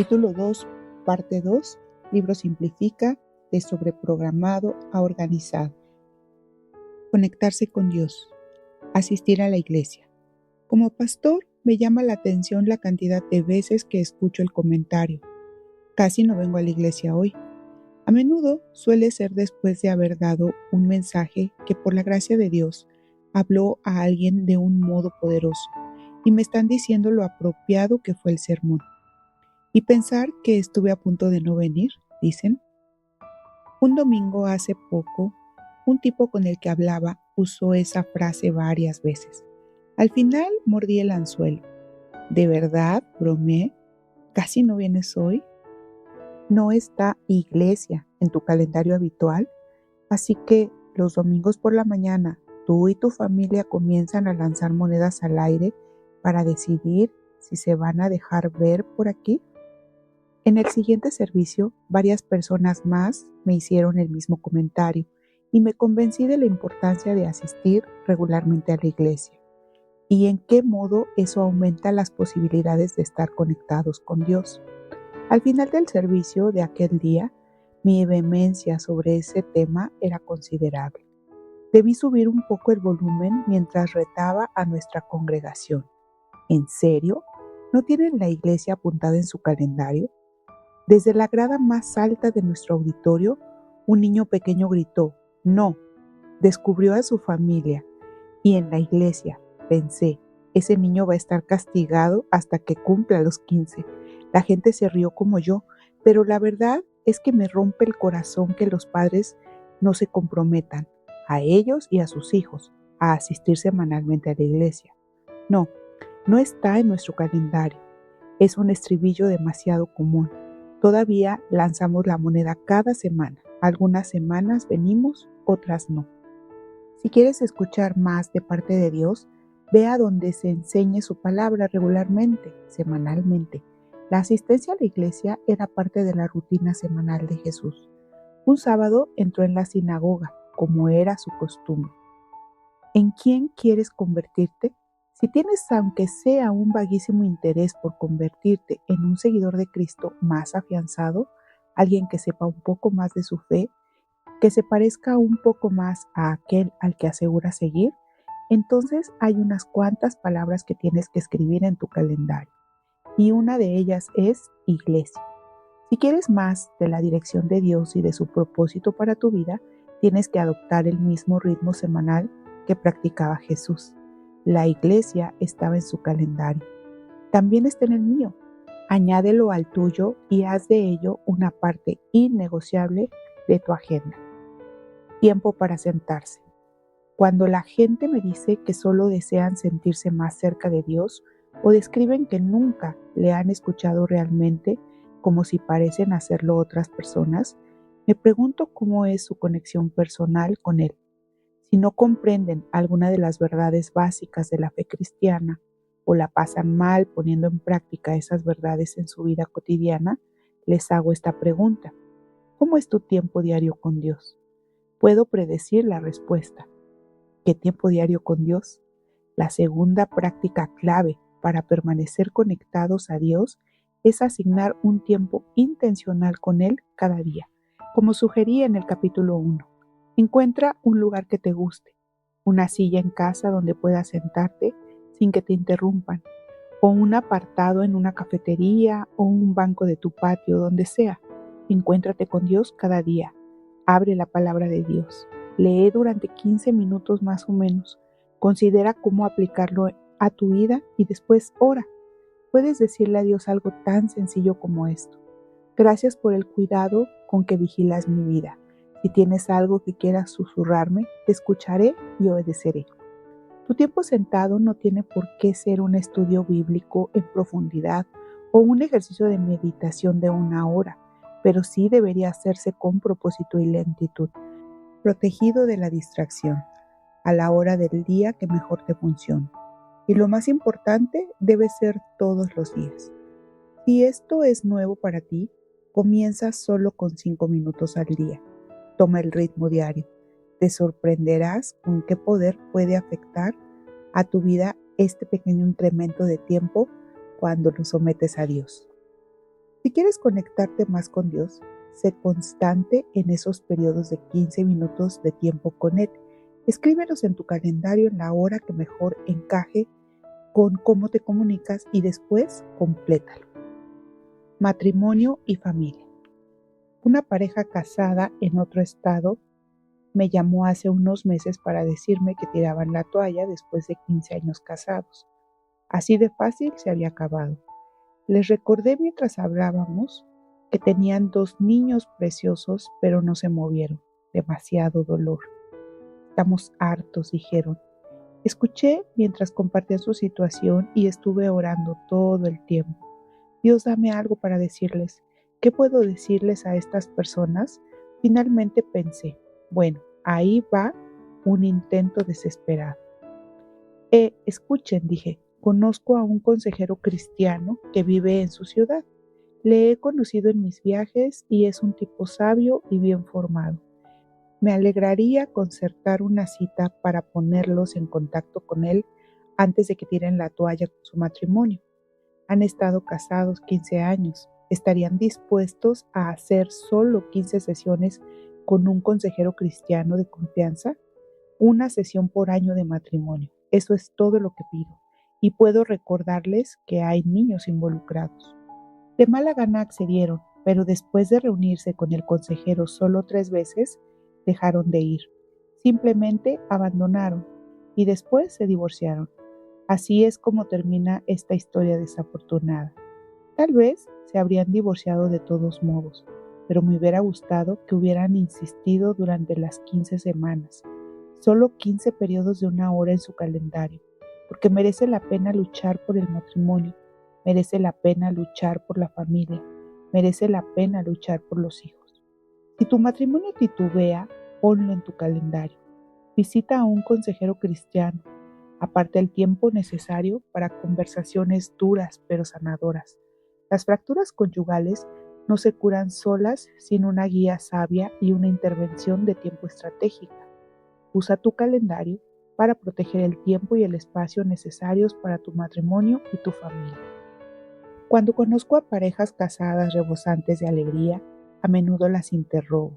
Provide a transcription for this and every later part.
Capítulo 2, parte 2, libro Simplifica, de sobreprogramado a organizado. Conectarse con Dios. Asistir a la iglesia. Como pastor, me llama la atención la cantidad de veces que escucho el comentario. Casi no vengo a la iglesia hoy. A menudo suele ser después de haber dado un mensaje que por la gracia de Dios habló a alguien de un modo poderoso y me están diciendo lo apropiado que fue el sermón. Y pensar que estuve a punto de no venir, dicen. Un domingo hace poco, un tipo con el que hablaba usó esa frase varias veces. Al final mordí el anzuelo. ¿De verdad, bromeé? ¿Casi no vienes hoy? No está iglesia en tu calendario habitual, así que los domingos por la mañana tú y tu familia comienzan a lanzar monedas al aire para decidir si se van a dejar ver por aquí. En el siguiente servicio, varias personas más me hicieron el mismo comentario y me convencí de la importancia de asistir regularmente a la iglesia y en qué modo eso aumenta las posibilidades de estar conectados con Dios. Al final del servicio de aquel día, mi vehemencia sobre ese tema era considerable. Debí subir un poco el volumen mientras retaba a nuestra congregación. ¿En serio? ¿No tienen la iglesia apuntada en su calendario? Desde la grada más alta de nuestro auditorio, un niño pequeño gritó, «No», descubrió a su familia, y en la iglesia, pensé, ese niño va a estar castigado hasta que cumpla los 15. La gente se rió como yo, pero la verdad es que me rompe el corazón que los padres no se comprometan, a ellos y a sus hijos, a asistir semanalmente a la iglesia. No, no está en nuestro calendario. Es un estribillo demasiado común. Todavía lanzamos la moneda cada semana. Algunas semanas venimos, otras no. Si quieres escuchar más de parte de Dios, ve a donde se enseñe su palabra regularmente, semanalmente. La asistencia a la iglesia era parte de la rutina semanal de Jesús. Un sábado entró en la sinagoga, como era su costumbre. ¿En quién quieres convertirte? Si tienes aunque sea un vaguísimo interés por convertirte en un seguidor de Cristo más afianzado, alguien que sepa un poco más de su fe, que se parezca un poco más a aquel al que asegura seguir, entonces hay unas cuantas palabras que tienes que escribir en tu calendario. Y una de ellas es iglesia. Si quieres más de la dirección de Dios y de su propósito para tu vida, tienes que adoptar el mismo ritmo semanal que practicaba Jesús. La iglesia estaba en su calendario. También está en el mío. Añádelo al tuyo y haz de ello una parte innegociable de tu agenda. Tiempo para sentarse. Cuando la gente me dice que solo desean sentirse más cerca de Dios o describen que nunca le han escuchado realmente, como si parecen hacerlo otras personas, me pregunto cómo es su conexión personal con Él. Si no comprenden alguna de las verdades básicas de la fe cristiana o la pasan mal poniendo en práctica esas verdades en su vida cotidiana, les hago esta pregunta. ¿Cómo es tu tiempo diario con Dios? Puedo predecir la respuesta. ¿Qué tiempo diario con Dios? La segunda práctica clave para permanecer conectados a Dios es asignar un tiempo intencional con Él cada día, como sugerí en el capítulo 1. Encuentra un lugar que te guste, una silla en casa donde puedas sentarte sin que te interrumpan, o un apartado en una cafetería o un banco de tu patio, donde sea. Encuéntrate con Dios cada día. Abre la palabra de Dios. Lee durante 15 minutos más o menos. Considera cómo aplicarlo a tu vida y después ora. Puedes decirle a Dios algo tan sencillo como esto. Gracias por el cuidado con que vigilas mi vida. Si tienes algo que quieras susurrarme, te escucharé y obedeceré. Tu tiempo sentado no tiene por qué ser un estudio bíblico en profundidad o un ejercicio de meditación de 1 hora, pero sí debería hacerse con propósito y lentitud, protegido de la distracción, a la hora del día que mejor te funcione. Y lo más importante, debe ser todos los días. Si esto es nuevo para ti, comienza solo con 5 minutos al día. Toma el ritmo diario. Te sorprenderás con qué poder puede afectar a tu vida este pequeño incremento de tiempo cuando lo sometes a Dios. Si quieres conectarte más con Dios, sé constante en esos periodos de 15 minutos de tiempo con Él. Escríbelos en tu calendario en la hora que mejor encaje con cómo te comunicas y después complétalo. Matrimonio y familia. Una pareja casada en otro estado me llamó hace unos meses para decirme que tiraban la toalla después de 15 años casados. Así de fácil se había acabado. Les recordé mientras hablábamos que tenían 2 niños preciosos, pero no se movieron. Demasiado dolor. Estamos hartos, dijeron. Escuché mientras compartían su situación y estuve orando todo el tiempo. Dios, dame algo para decirles. ¿Qué puedo decirles a estas personas? Finalmente pensé, bueno, ahí va un intento desesperado. Escuchen, dije, conozco a un consejero cristiano que vive en su ciudad. Le he conocido en mis viajes y es un tipo sabio y bien formado. Me alegraría concertar una cita para ponerlos en contacto con él antes de que tiren la toalla con su matrimonio. Han estado casados 15 años. ¿Estarían dispuestos a hacer solo 15 sesiones con un consejero cristiano de confianza? Una sesión por año de matrimonio. Eso es todo lo que pido. Y puedo recordarles que hay niños involucrados. De mala gana accedieron, pero después de reunirse con el consejero solo 3 veces, dejaron de ir. Simplemente abandonaron y después se divorciaron. Así es como termina esta historia desafortunada. Tal vez se habrían divorciado de todos modos, pero me hubiera gustado que hubieran insistido durante las 15 semanas, solo 15 periodos de 1 hora en su calendario, porque merece la pena luchar por el matrimonio, merece la pena luchar por la familia, merece la pena luchar por los hijos. Si tu matrimonio titubea, ponlo en tu calendario. Visita a un consejero cristiano. Aparta el tiempo necesario para conversaciones duras pero sanadoras. Las fracturas conyugales no se curan solas sin una guía sabia y una intervención de tiempo estratégica. Usa tu calendario para proteger el tiempo y el espacio necesarios para tu matrimonio y tu familia. Cuando conozco a parejas casadas rebosantes de alegría, a menudo las interrogo.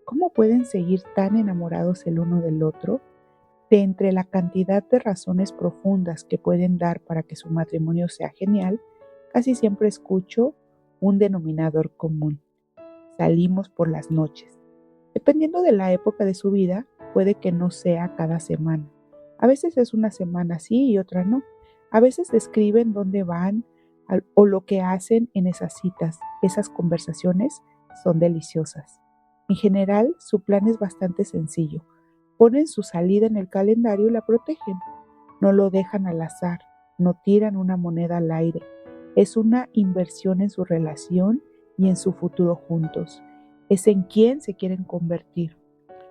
¿Cómo pueden seguir tan enamorados el uno del otro? De entre la cantidad de razones profundas que pueden dar para que su matrimonio sea genial, casi siempre escucho un denominador común. Salimos por las noches. Dependiendo de la época de su vida, puede que no sea cada semana. A veces es una semana sí y otra no. A veces describen dónde van o lo que hacen en esas citas. Esas conversaciones son deliciosas. En general, su plan es bastante sencillo. Ponen su salida en el calendario y la protegen. No lo dejan al azar, no tiran una moneda al aire. Es una inversión en su relación y en su futuro juntos. Es en quién se quieren convertir.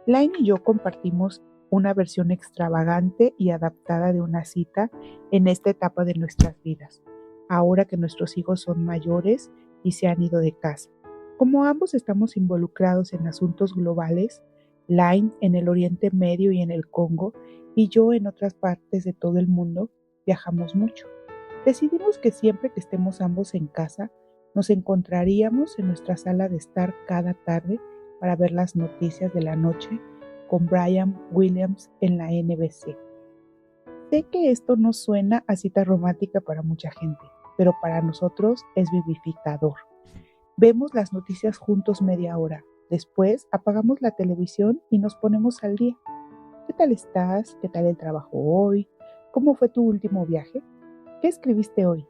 Laine y yo compartimos una versión extravagante y adaptada de una cita en esta etapa de nuestras vidas, ahora que nuestros hijos son mayores y se han ido de casa. Como ambos estamos involucrados en asuntos globales, Laine en el Oriente Medio y en el Congo, y yo en otras partes de todo el mundo, viajamos mucho. Decidimos que siempre que estemos ambos en casa, nos encontraríamos en nuestra sala de estar cada tarde para ver las noticias de la noche con Brian Williams en la NBC. Sé que esto no suena a cita romántica para mucha gente, pero para nosotros es vivificador. Vemos las noticias juntos media hora. Después apagamos la televisión y nos ponemos al día. ¿Qué tal estás? ¿Qué tal el trabajo hoy? ¿Cómo fue tu último viaje? ¿Qué escribiste hoy?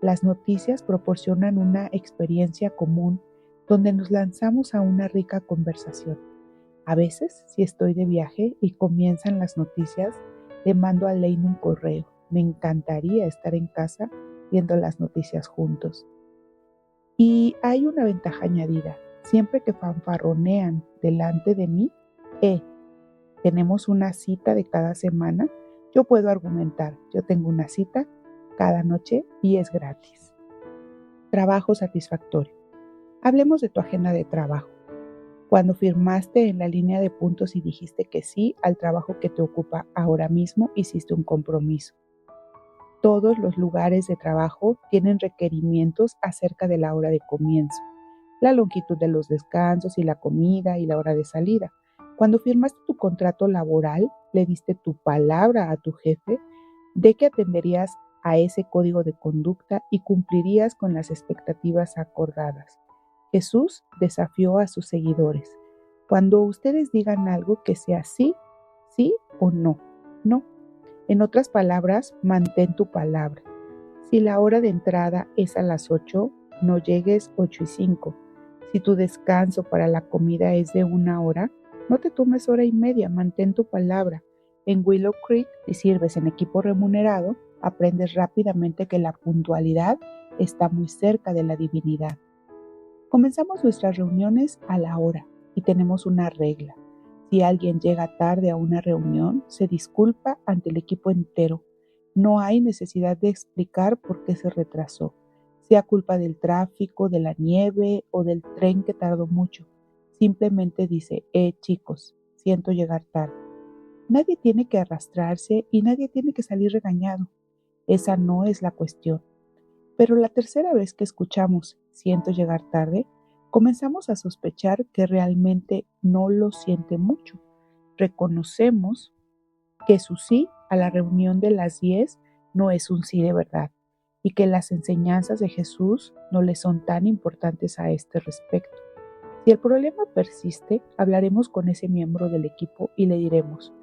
Las noticias proporcionan una experiencia común donde nos lanzamos a una rica conversación. A veces, si estoy de viaje y comienzan las noticias, le mando a Laine un correo. Me encantaría estar en casa viendo las noticias juntos. Y hay una ventaja añadida. Siempre que fanfarronean delante de mí, tenemos una cita de cada semana, yo puedo argumentar, yo tengo una cita cada noche y es gratis. Trabajo satisfactorio. Hablemos de tu agenda de trabajo. Cuando firmaste en la línea de puntos y dijiste que sí al trabajo que te ocupa ahora mismo, hiciste un compromiso. Todos los lugares de trabajo tienen requerimientos acerca de la hora de comienzo, la longitud de los descansos y la comida y la hora de salida. Cuando firmaste tu contrato laboral, le diste tu palabra a tu jefe de que atenderías a ese código de conducta y cumplirías con las expectativas acordadas. Jesús desafió a sus seguidores. Cuando ustedes digan algo que sea sí, sí o no, no. En otras palabras, mantén tu palabra. Si la hora de entrada es a las 8, no llegues 8:05. Si tu descanso para la comida es de 1 hora, no te tomes hora y media, mantén tu palabra. En Willow Creek, si sirves en equipo remunerado, aprendes rápidamente que la puntualidad está muy cerca de la divinidad. Comenzamos nuestras reuniones a la hora y tenemos una regla. Si alguien llega tarde a una reunión, se disculpa ante el equipo entero. No hay necesidad de explicar por qué se retrasó, sea culpa del tráfico, de la nieve o del tren que tardó mucho. Simplemente dice, chicos, siento llegar tarde. Nadie tiene que arrastrarse y nadie tiene que salir regañado. Esa no es la cuestión. Pero la tercera vez que escuchamos siento llegar tarde, comenzamos a sospechar que realmente no lo siente mucho. Reconocemos que su sí a la reunión de las 10 no es un sí de verdad y que las enseñanzas de Jesús no le son tan importantes a este respecto. Si el problema persiste, hablaremos con ese miembro del equipo y le diremos,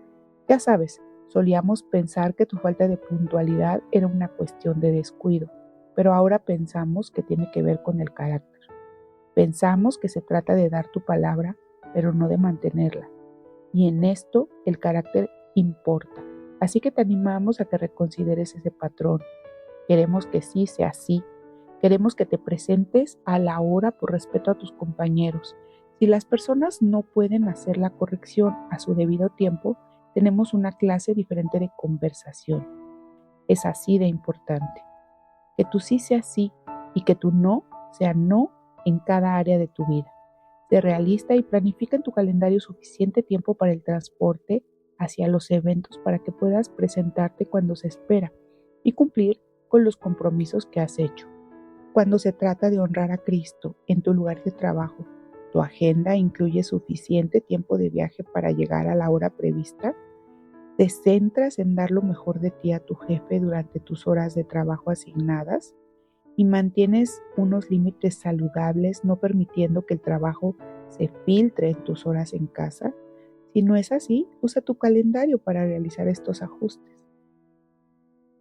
ya sabes, solíamos pensar que tu falta de puntualidad era una cuestión de descuido, pero ahora pensamos que tiene que ver con el carácter. Pensamos que se trata de dar tu palabra, pero no de mantenerla. Y en esto el carácter importa. Así que te animamos a que reconsideres ese patrón. Queremos que sí sea sí. Queremos que te presentes a la hora por respeto a tus compañeros. Si las personas no pueden hacer la corrección a su debido tiempo, tenemos una clase diferente de conversación. Es así de importante. Que tu sí sea sí y que tu no sea no en cada área de tu vida. Sé realista y planifica en tu calendario suficiente tiempo para el transporte hacia los eventos para que puedas presentarte cuando se espera y cumplir con los compromisos que has hecho. Cuando se trata de honrar a Cristo en tu lugar de trabajo, ¿tu agenda incluye suficiente tiempo de viaje para llegar a la hora prevista? ¿Te centras en dar lo mejor de ti a tu jefe durante tus horas de trabajo asignadas? ¿Y mantienes unos límites saludables, no permitiendo que el trabajo se filtre en tus horas en casa? Si no es así, usa tu calendario para realizar estos ajustes.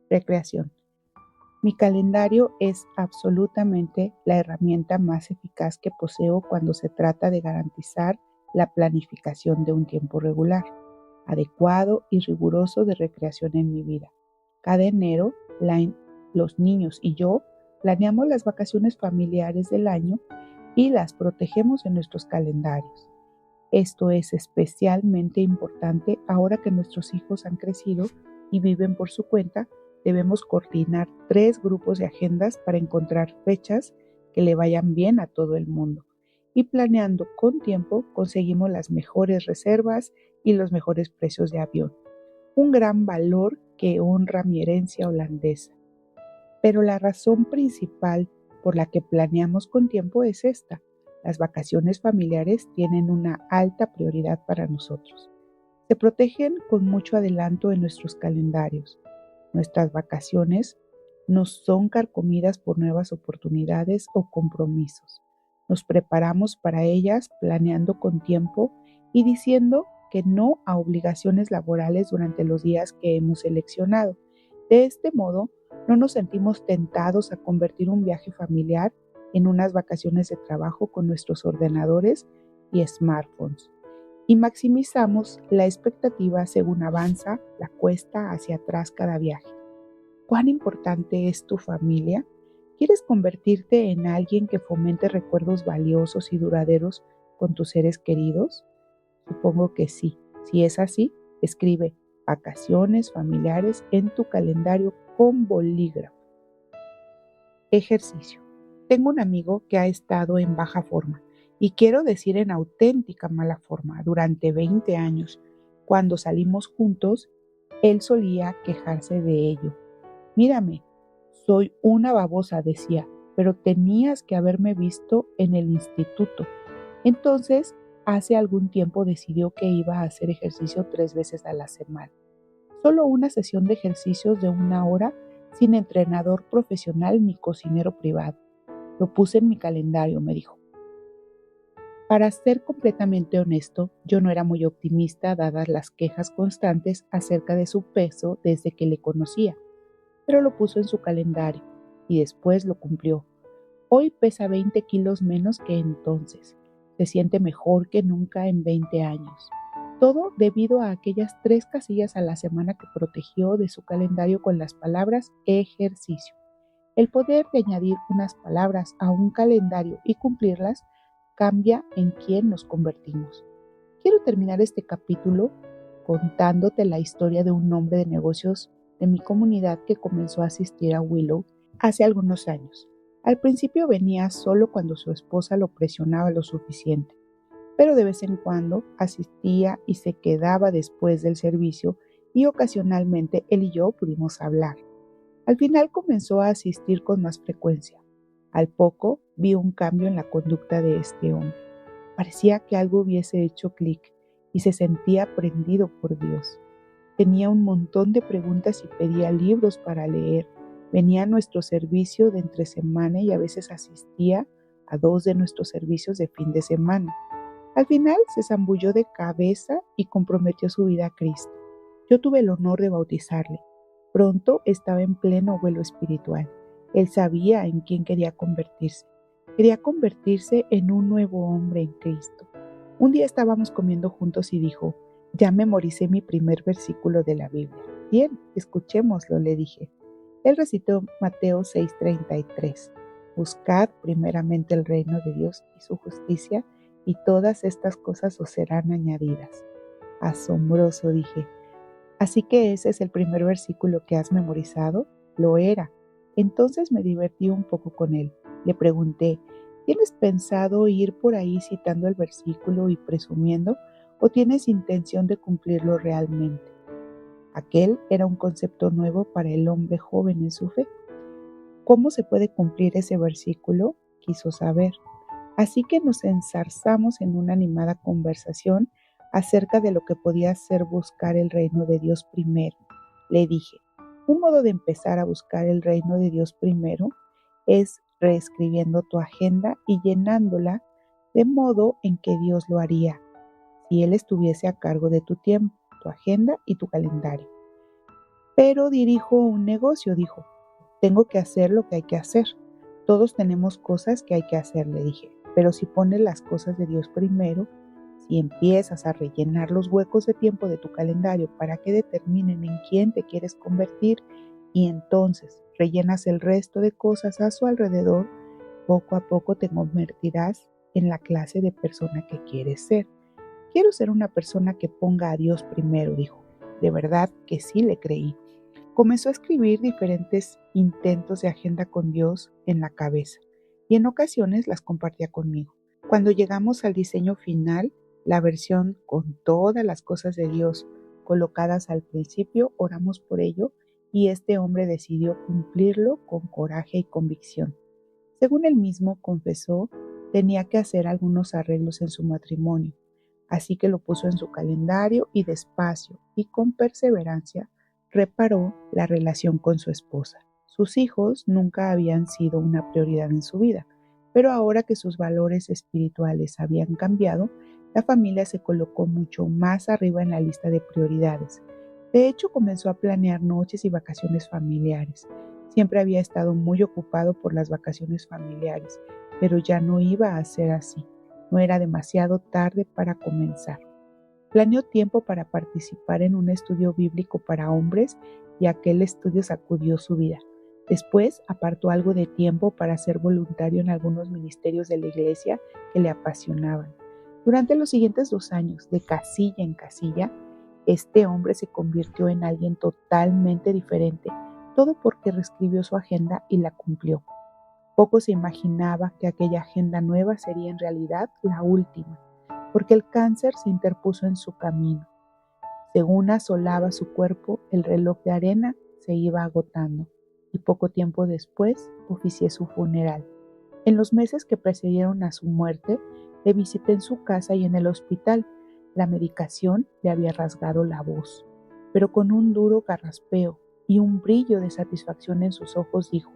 Recreación. Mi calendario es absolutamente la herramienta más eficaz que poseo cuando se trata de garantizar la planificación de un tiempo regular, adecuado y riguroso de recreación en mi vida. Cada enero, los niños y yo planeamos las vacaciones familiares del año y las protegemos en nuestros calendarios. Esto es especialmente importante ahora que nuestros hijos han crecido y viven por su cuenta. Debemos coordinar 3 grupos de agendas para encontrar fechas que le vayan bien a todo el mundo. Y planeando con tiempo conseguimos las mejores reservas y los mejores precios de avión. Un gran valor que honra mi herencia holandesa. Pero la razón principal por la que planeamos con tiempo es esta. Las vacaciones familiares tienen una alta prioridad para nosotros. Se protegen con mucho adelanto en nuestros calendarios. Nuestras vacaciones no son carcomidas por nuevas oportunidades o compromisos. Nos preparamos para ellas planeando con tiempo y diciendo que no a obligaciones laborales durante los días que hemos seleccionado. De este modo, no nos sentimos tentados a convertir un viaje familiar en unas vacaciones de trabajo con nuestros ordenadores y smartphones. Y maximizamos la expectativa según avanza la cuesta hacia atrás cada viaje. ¿Cuán importante es tu familia? ¿Quieres convertirte en alguien que fomente recuerdos valiosos y duraderos con tus seres queridos? Supongo que sí. Si es así, escribe vacaciones familiares en tu calendario con bolígrafo. Ejercicio. Tengo un amigo que ha estado en baja forma, y quiero decir en auténtica mala forma, durante 20 años. Cuando salimos juntos, él solía quejarse de ello. Mírame, soy una babosa, decía, pero tenías que haberme visto en el instituto. Entonces, hace algún tiempo decidió que iba a hacer ejercicio 3 veces a la semana. Solo una sesión de ejercicios de 1 hora sin entrenador profesional ni cocinero privado. Lo puse en mi calendario, me dijo. Para ser completamente honesto, yo no era muy optimista dadas las quejas constantes acerca de su peso desde que le conocía, pero lo puso en su calendario y después lo cumplió. Hoy pesa 20 kilos menos que entonces. Se siente mejor que nunca en 20 años. Todo debido a aquellas 3 casillas a la semana que protegió de su calendario con las palabras ejercicio. El poder de añadir unas palabras a un calendario y cumplirlas cambia en quién nos convertimos. Quiero terminar este capítulo contándote la historia de un hombre de negocios de mi comunidad que comenzó a asistir a Willow hace algunos años. Al principio venía solo cuando su esposa lo presionaba lo suficiente, pero de vez en cuando asistía y se quedaba después del servicio y ocasionalmente él y yo pudimos hablar. Al final comenzó a asistir con más frecuencia. Al poco vi un cambio en la conducta de este hombre. Parecía que algo hubiese hecho clic y se sentía prendido por Dios. Tenía un montón de preguntas y pedía libros para leer. Venía a nuestro servicio de entre semana y a veces asistía a 2 de nuestros servicios de fin de semana. Al final se zambulló de cabeza y comprometió su vida a Cristo. Yo tuve el honor de bautizarle. Pronto estaba en pleno vuelo espiritual. Él sabía en quién quería convertirse. Quería convertirse en un nuevo hombre en Cristo. Un día estábamos comiendo juntos y dijo, ya memoricé mi primer versículo de la Biblia. Bien, escuchémoslo, le dije. Él recitó Mateo 6:33. Buscad primeramente el reino de Dios y su justicia, y todas estas cosas os serán añadidas. Asombroso, dije. Así que ese es el primer versículo que has memorizado. Lo era. Entonces me divertí un poco con él. Le pregunté, ¿tienes pensado ir por ahí citando el versículo y presumiendo o tienes intención de cumplirlo realmente? Aquel era un concepto nuevo para el hombre joven en su fe. ¿Cómo se puede cumplir ese versículo? Quiso saber. Así que nos enzarzamos en una animada conversación acerca de lo que podía ser buscar el reino de Dios primero. Le dije, un modo de empezar a buscar el reino de Dios primero es reescribiendo tu agenda y llenándola de modo en que Dios lo haría si Él estuviese a cargo de tu tiempo, tu agenda y tu calendario. Pero dirijo un negocio, dijo. Tengo que hacer lo que hay que hacer. Todos tenemos cosas que hay que hacer, le dije. Pero si pones las cosas de Dios primero, si empiezas a rellenar los huecos de tiempo de tu calendario para que determinen en quién te quieres convertir y entonces rellenas el resto de cosas a su alrededor, poco a poco te convertirás en la clase de persona que quieres ser. Quiero ser una persona que ponga a Dios primero, dijo. De verdad que sí le creí. Comenzó a escribir diferentes intentos de agenda con Dios en la cabeza y en ocasiones las compartía conmigo. Cuando llegamos al diseño final, la versión con todas las cosas de Dios colocadas al principio, oramos por ello y este hombre decidió cumplirlo con coraje y convicción. Según él mismo confesó, tenía que hacer algunos arreglos en su matrimonio, así que lo puso en su calendario y despacio y con perseverancia reparó la relación con su esposa. Sus hijos nunca habían sido una prioridad en su vida, pero ahora que sus valores espirituales habían cambiado, la familia se colocó mucho más arriba en la lista de prioridades. De hecho, comenzó a planear noches y vacaciones familiares. Siempre había estado muy ocupado por las vacaciones familiares, pero ya no iba a ser así. No era demasiado tarde para comenzar. Planeó tiempo para participar en un estudio bíblico para hombres y aquel estudio sacudió su vida. Después apartó algo de tiempo para ser voluntario en algunos ministerios de la iglesia que le apasionaban. Durante los siguientes 2 años, de casilla en casilla, este hombre se convirtió en alguien totalmente diferente, todo porque reescribió su agenda y la cumplió. Poco se imaginaba que aquella agenda nueva sería en realidad la última, porque el cáncer se interpuso en su camino. Según asolaba su cuerpo, el reloj de arena se iba agotando. y poco tiempo después oficié su funeral. En los meses que precedieron a su muerte, le visité en su casa y en el hospital. La medicación le había rasgado la voz, pero con un duro carraspeo y un brillo de satisfacción en sus ojos dijo: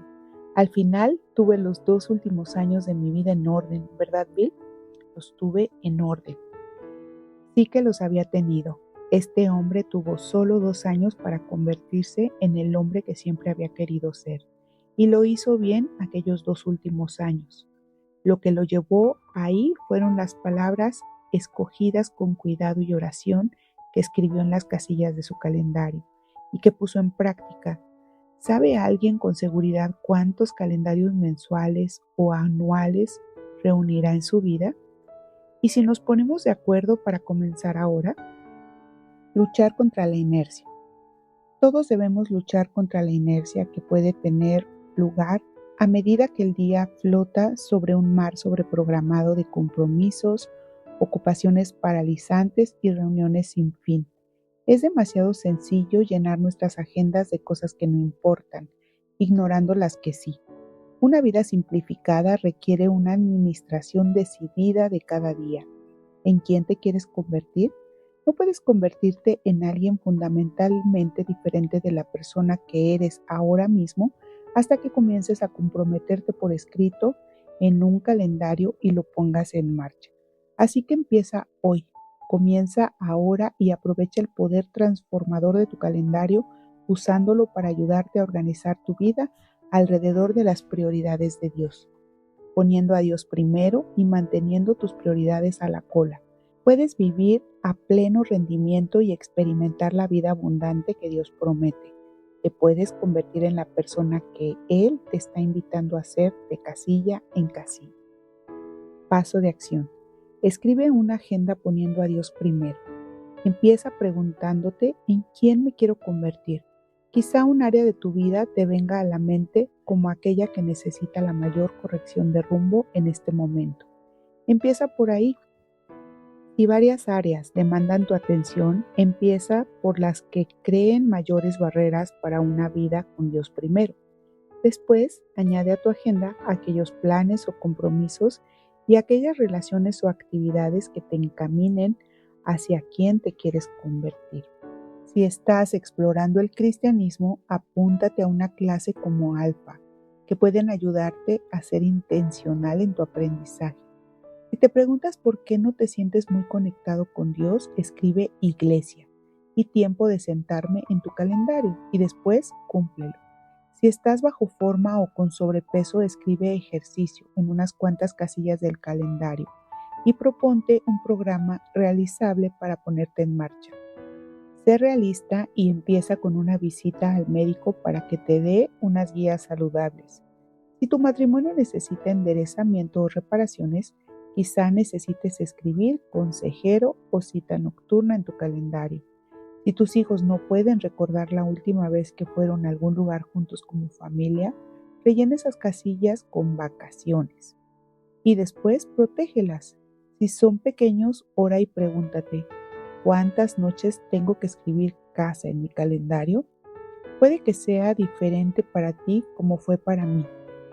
«Al final tuve los 2 últimos años de mi vida en orden, ¿verdad, Bill?». Los tuve en orden. Sí que los había tenido. Este hombre tuvo solo 2 años para convertirse en el hombre que siempre había querido ser, y lo hizo bien aquellos 2 últimos años. Lo que lo llevó ahí fueron las palabras escogidas con cuidado y oración que escribió en las casillas de su calendario y que puso en práctica. ¿Sabe alguien con seguridad cuántos calendarios mensuales o anuales reunirá en su vida? Y si nos ponemos de acuerdo para comenzar ahora, luchar contra la inercia. Todos debemos luchar contra la inercia que puede tener lugar a medida que el día flota sobre un mar sobreprogramado de compromisos, ocupaciones paralizantes y reuniones sin fin. Es demasiado sencillo llenar nuestras agendas de cosas que no importan, ignorando las que sí. Una vida simplificada requiere una administración decidida de cada día. ¿En quién te quieres convertir? No puedes convertirte en alguien fundamentalmente diferente de la persona que eres ahora mismo hasta que comiences a comprometerte por escrito en un calendario y lo pongas en marcha. Así que empieza hoy, comienza ahora y aprovecha el poder transformador de tu calendario usándolo para ayudarte a organizar tu vida alrededor de las prioridades de Dios, poniendo a Dios primero y manteniendo tus prioridades a la cola. Puedes vivir a pleno rendimiento y experimentar la vida abundante que Dios promete. Te puedes convertir en la persona que Él te está invitando a ser de casilla en casilla. Paso de acción. Escribe una agenda poniendo a Dios primero. Empieza preguntándote en quién me quiero convertir. Quizá un área de tu vida te venga a la mente como aquella que necesita la mayor corrección de rumbo en este momento. Empieza por ahí. Si varias áreas demandan tu atención, empieza por las que creen mayores barreras para una vida con Dios primero. Después, añade a tu agenda aquellos planes o compromisos y aquellas relaciones o actividades que te encaminen hacia quién te quieres convertir. Si estás explorando el cristianismo, apúntate a una clase como Alfa, que pueden ayudarte a ser intencional en tu aprendizaje. Si te preguntas por qué no te sientes muy conectado con Dios, escribe iglesia y tiempo de sentarme en tu calendario y después cúmplelo. Si estás bajo forma o con sobrepeso, escribe ejercicio en unas cuantas casillas del calendario y proponte un programa realizable para ponerte en marcha. Sé realista y empieza con una visita al médico para que te dé unas guías saludables. Si tu matrimonio necesita enderezamiento o reparaciones, quizá necesites escribir consejero o cita nocturna en tu calendario. Si tus hijos no pueden recordar la última vez que fueron a algún lugar juntos como familia, rellena esas casillas con vacaciones. Y después protégelas. Si son pequeños, ora y pregúntate, ¿cuántas noches tengo que escribir casa en mi calendario? Puede que sea diferente para ti como fue para mí.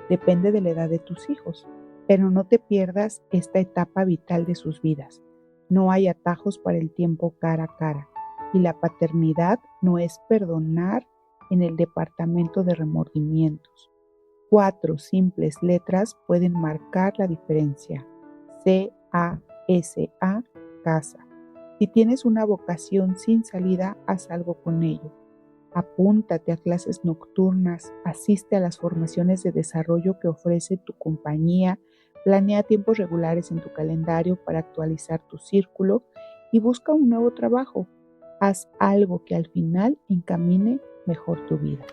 Depende de la edad de tus hijos. Pero no te pierdas esta etapa vital de sus vidas. No hay atajos para el tiempo cara a cara. Y la paternidad no es perdonar en el departamento de remordimientos. 4 simples letras pueden marcar la diferencia. C-A-S-A, casa. Si tienes una vocación sin salida, haz algo con ello. Apúntate a clases nocturnas, asiste a las formaciones de desarrollo que ofrece tu compañía, planea tiempos regulares en tu calendario para actualizar tu círculo y busca un nuevo trabajo. Haz algo que al final encamine mejor tu vida.